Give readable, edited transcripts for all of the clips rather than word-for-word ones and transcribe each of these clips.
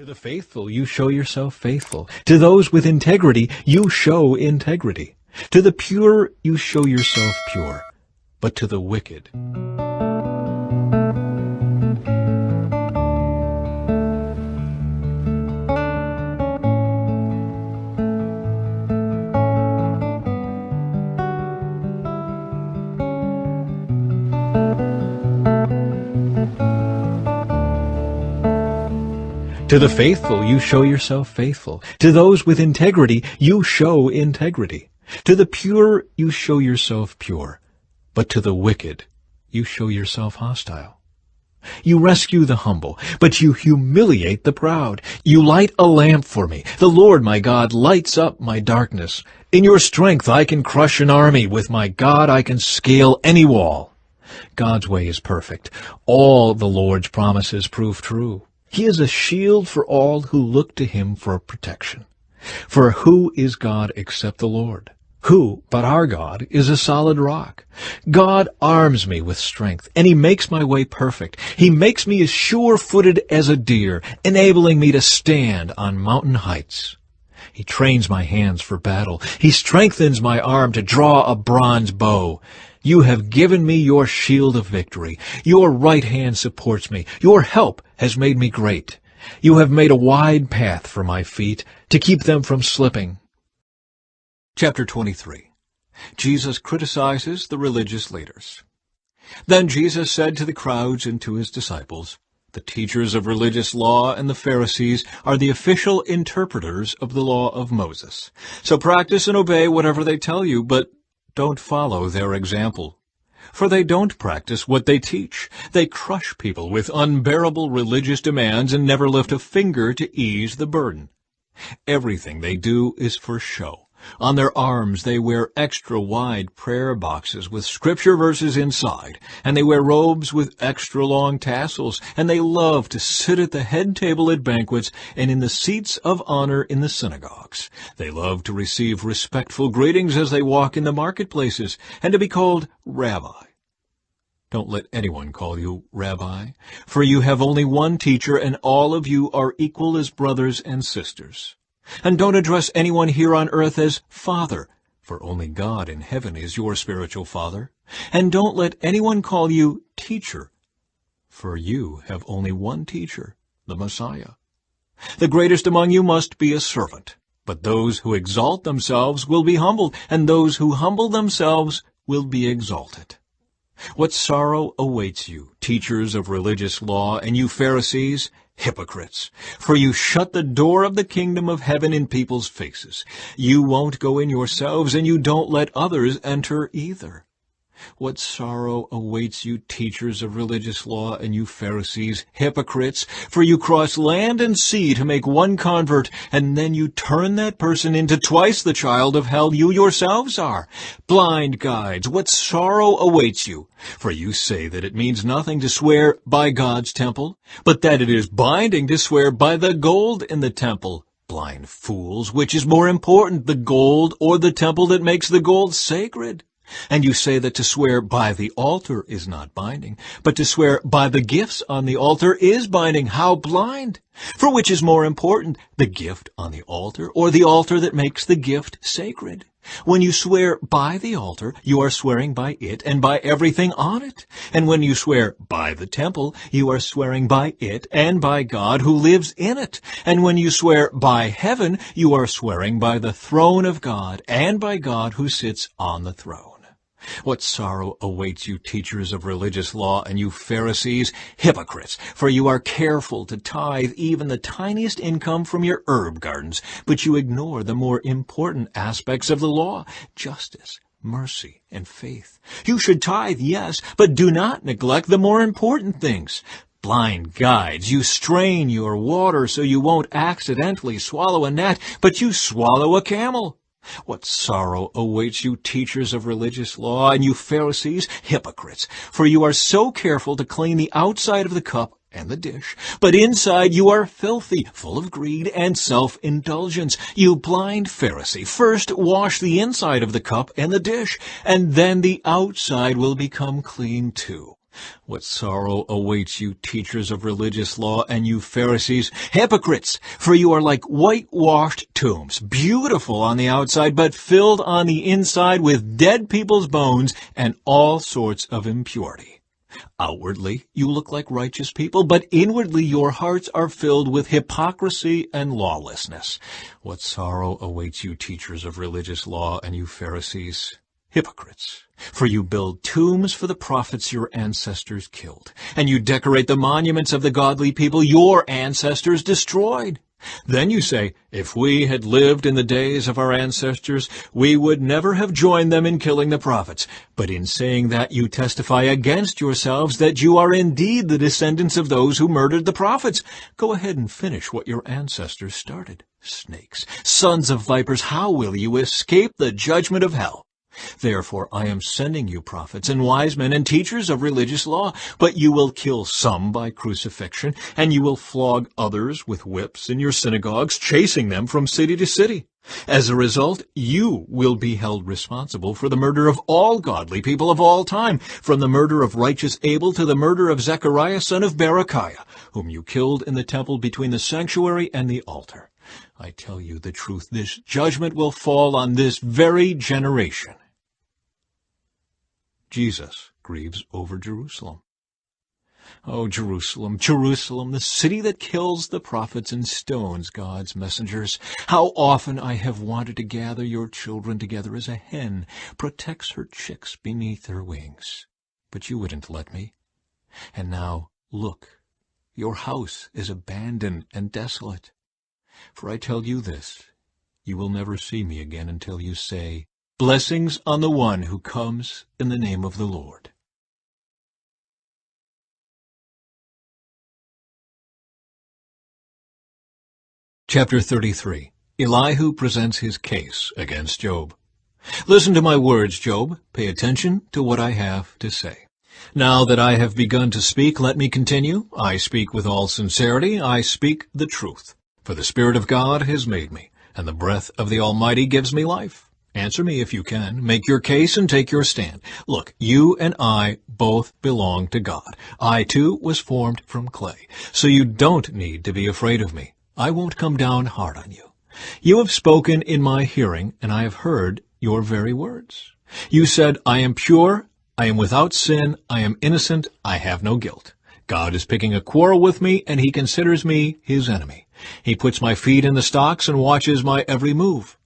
To the faithful you show yourself faithful. To those with integrity you show integrity. To the pure you show yourself pure. But to the wicked, to the faithful you show yourself faithful. To those with integrity you show integrity. To the pure you show yourself pure. But to the wicked you show yourself hostile. You rescue the humble, but you humiliate the proud. You light a lamp for me. The Lord my God lights up my darkness. In your strength I can crush an army. With my God I can scale any wall. God's way is perfect. All the Lord's promises prove true. He is a shield for all who look to him for protection. For who is God except the Lord? Who but our God is a solid rock? God arms me with strength, and he makes my way perfect. He makes me as sure-footed as a deer, enabling me to stand on mountain heights. He trains my hands for battle. He strengthens my arm to draw a bronze bow. You have given me your shield of victory. Your right hand supports me. Your help has made me great. You have made a wide path for my feet to keep them from slipping. Chapter 23. Jesus criticizes the religious leaders. Then Jesus said to the crowds and to his disciples, "The teachers of religious law and the Pharisees are the official interpreters of the law of Moses. So practice and obey whatever they tell you, but don't follow their example. For they don't practice what they teach. They crush people with unbearable religious demands and never lift a finger to ease the burden. Everything they do is for show. On their arms they wear extra-wide prayer boxes with scripture verses inside, and they wear robes with extra-long tassels, and they love to sit at the head table at banquets and in the seats of honor in the synagogues. They love to receive respectful greetings as they walk in the marketplaces, and to be called Rabbi. Don't let anyone call you Rabbi, for you have only one teacher, and all of you are equal as brothers and sisters. And don't address anyone here on earth as Father, for only God in heaven is your spiritual Father. And don't let anyone call you Teacher, for you have only one teacher, the Messiah. The greatest among you must be a servant, but those who exalt themselves will be humbled, and those who humble themselves will be exalted. What sorrow awaits you, teachers of religious law, and you Pharisees, hypocrites! For you shut the door of the kingdom of heaven in people's faces. You won't go in yourselves, and you don't let others enter either. What sorrow awaits you, teachers of religious law, and you Pharisees, hypocrites! For you cross land and sea to make one convert, and then you turn that person into twice the child of hell you yourselves are. Blind guides, what sorrow awaits you! For you say that it means nothing to swear by God's temple, but that it is binding to swear by the gold in the temple. Blind fools, which is more important, the gold or the temple that makes the gold sacred? And you say that to swear by the altar is not binding, but to swear by the gifts on the altar is binding. How blind! For which is more important, the gift on the altar or the altar that makes the gift sacred? When you swear by the altar, you are swearing by it and by everything on it. And when you swear by the temple, you are swearing by it and by God who lives in it. And when you swear by heaven, you are swearing by the throne of God and by God who sits on the throne. What sorrow awaits you, teachers of religious law, and you Pharisees, hypocrites! For you are careful to tithe even the tiniest income from your herb gardens, but you ignore the more important aspects of the law, justice, mercy, and faith. You should tithe, yes, but do not neglect the more important things. Blind guides, you strain your water so you won't accidentally swallow a gnat, but you swallow a camel. What sorrow awaits you, teachers of religious law, and you Pharisees, hypocrites! For you are so careful to clean the outside of the cup and the dish, but inside you are filthy, full of greed and self-indulgence. You blind Pharisee, first wash the inside of the cup and the dish, and then the outside will become clean too. What sorrow awaits you, teachers of religious law, and you Pharisees, hypocrites! For you are like whitewashed tombs, beautiful on the outside, but filled on the inside with dead people's bones and all sorts of impurity. Outwardly, you look like righteous people, but inwardly your hearts are filled with hypocrisy and lawlessness. What sorrow awaits you, teachers of religious law, and you Pharisees, hypocrites! For you build tombs for the prophets your ancestors killed, and you decorate the monuments of the godly people your ancestors destroyed. Then you say, if we had lived in the days of our ancestors, we would never have joined them in killing the prophets. But in saying that, you testify against yourselves that you are indeed the descendants of those who murdered the prophets. Go ahead and finish what your ancestors started. Snakes, sons of vipers, how will you escape the judgment of hell? Therefore I am sending you prophets and wise men and teachers of religious law, but you will kill some by crucifixion, and you will flog others with whips in your synagogues, chasing them from city to city. As a result, you will be held responsible for the murder of all godly people of all time, from the murder of righteous Abel to the murder of Zechariah son of Berechiah, whom you killed in the temple between the sanctuary and the altar. I tell you the truth, this judgment will fall on this very generation. Jesus grieves over Jerusalem. O Jerusalem, Jerusalem, the city that kills the prophets and stones God's messengers, how often I have wanted to gather your children together as a hen protects her chicks beneath her wings, but you wouldn't let me. And now, look, your house is abandoned and desolate. For I tell you this, you will never see me again until you say, blessings on the one who comes in the name of the Lord. Chapter 33. Elihu presents his case against Job. Listen to my words, Job. Pay attention to what I have to say. Now that I have begun to speak, let me continue. I speak with all sincerity. I speak the truth. For the Spirit of God has made me, and the breath of the Almighty gives me life. Answer me if you can. Make your case and take your stand. Look, you and I both belong to God. I, too, was formed from clay. So you don't need to be afraid of me. I won't come down hard on you. You have spoken in my hearing, and I have heard your very words. You said, I am pure, I am without sin, I am innocent, I have no guilt. God is picking a quarrel with me, and he considers me his enemy. He puts my feet in the stocks and watches my every move.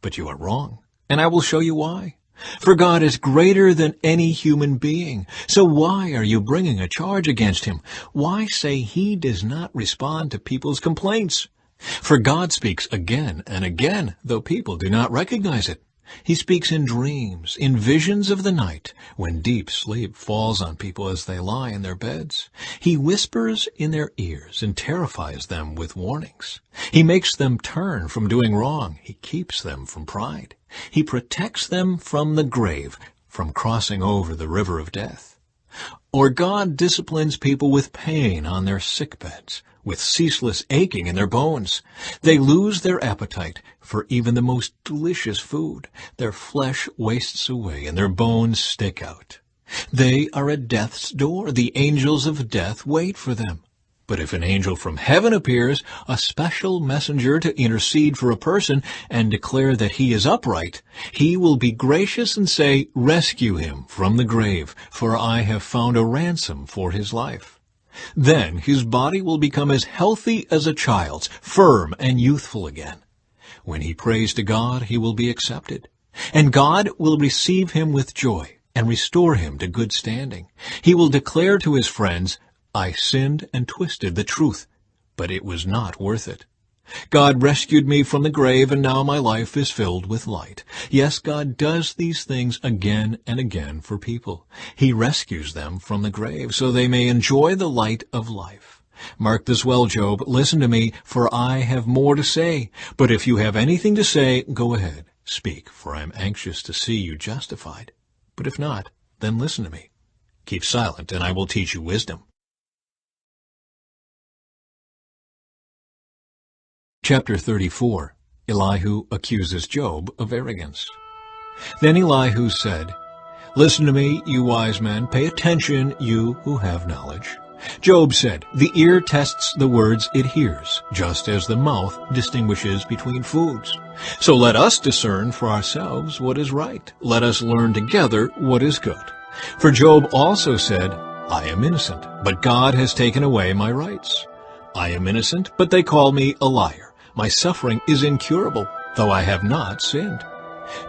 But you are wrong, and I will show you why. For God is greater than any human being. So why are you bringing a charge against him? Why say he does not respond to people's complaints? For God speaks again and again, though people do not recognize it. He speaks in dreams, in visions of the night, when deep sleep falls on people as they lie in their beds. He whispers in their ears and terrifies them with warnings. He makes them turn from doing wrong. He keeps them from pride. He protects them from the grave, from crossing over the river of death. Or God disciplines people with pain on their sickbeds, with ceaseless aching in their bones. They lose their appetite for even the most delicious food. Their flesh wastes away, and their bones stick out. They are at death's door. The angels of death wait for them. But if an angel from heaven appears, a special messenger to intercede for a person and declare that he is upright, he will be gracious and say, rescue him from the grave, for I have found a ransom for his life. Then his body will become as healthy as a child's, firm and youthful again. When he prays to God, he will be accepted, and God will receive him with joy and restore him to good standing. He will declare to his friends, I sinned and twisted the truth, but it was not worth it. God rescued me from the grave, and now my life is filled with light. Yes, God does these things again and again for people. He rescues them from the grave so they may enjoy the light of life. Mark this well, Job. Listen to me, for I have more to say. But if you have anything to say, go ahead. Speak, for I am anxious to see you justified. But if not, then listen to me. Keep silent, and I will teach you wisdom. Chapter 34. Elihu accuses Job of arrogance. Then Elihu said, Listen to me, you wise men. Pay attention, you who have knowledge. Job said, "The ear tests the words it hears, just as the mouth distinguishes between foods." So let us discern for ourselves what is right. Let us learn together what is good. For Job also said, "I am innocent, but God has taken away my rights. I am innocent, but they call me a liar. My suffering is incurable, though I have not sinned."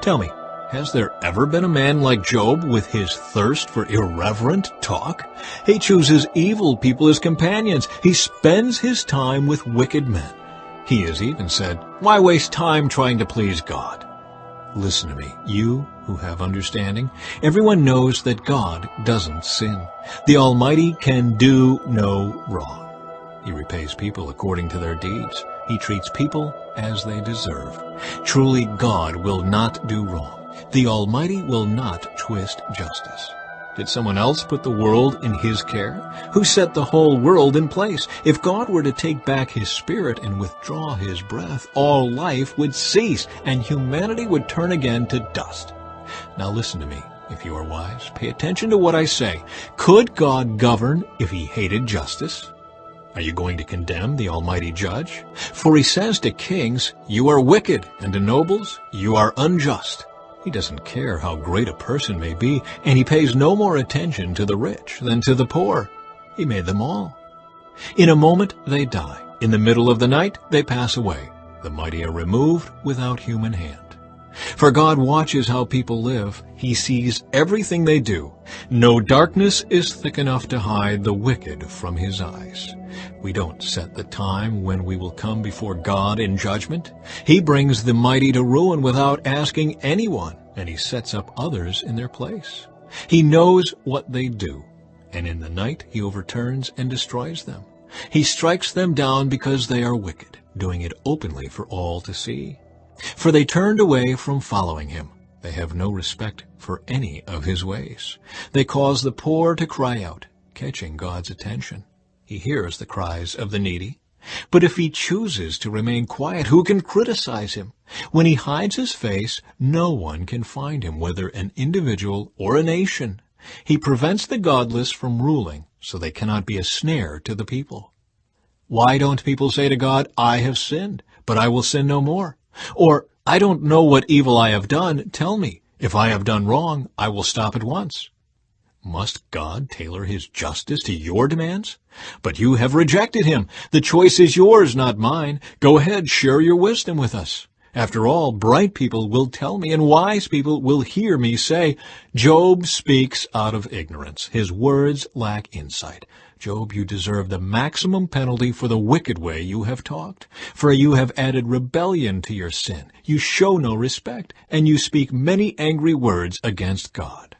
Tell me, has there ever been a man like Job with his thirst for irreverent talk? He chooses evil people as companions. He spends his time with wicked men. He has even said, "Why waste time trying to please God?" Listen to me, you who have understanding. Everyone knows that God doesn't sin. The Almighty can do no wrong. He repays people according to their deeds. He treats people as they deserve. Truly, God will not do wrong. The Almighty will not twist justice. Did someone else put the world in His care? Who set the whole world in place? If God were to take back His Spirit and withdraw His breath, all life would cease, and humanity would turn again to dust. Now listen to me, if you are wise. Pay attention to what I say. Could God govern if He hated justice? Are you going to condemn the Almighty Judge? For He says to kings, "You are wicked," and to nobles, "You are unjust." He doesn't care how great a person may be, and He pays no more attention to the rich than to the poor. He made them all. In a moment they die. In the middle of the night they pass away. The mighty are removed without human hand. For God watches how people live. He sees everything they do. No darkness is thick enough to hide the wicked from His eyes. We don't set the time when we will come before God in judgment. He brings the mighty to ruin without asking anyone, and He sets up others in their place. He knows what they do, and in the night He overturns and destroys them. He strikes them down because they are wicked, doing it openly for all to see. For they turned away from following Him. They have no respect for any of His ways. They cause the poor to cry out, catching God's attention. He hears the cries of the needy. But if He chooses to remain quiet, who can criticize Him? When He hides His face, no one can find Him, whether an individual or a nation. He prevents the godless from ruling, so they cannot be a snare to the people. Why don't people say to God, "I have sinned, but I will sin no more"? Or, "I don't know what evil I have done. Tell me. If I have done wrong, I will stop at once." Must God tailor His justice to your demands? But you have rejected Him. The choice is yours, not mine. Go ahead, share your wisdom with us. After all, bright people will tell me, and wise people will hear me say, "Job speaks out of ignorance. His words lack insight." Job, you deserve the maximum penalty for the wicked way you have talked. For you have added rebellion to your sin. You show no respect, and you speak many angry words against God.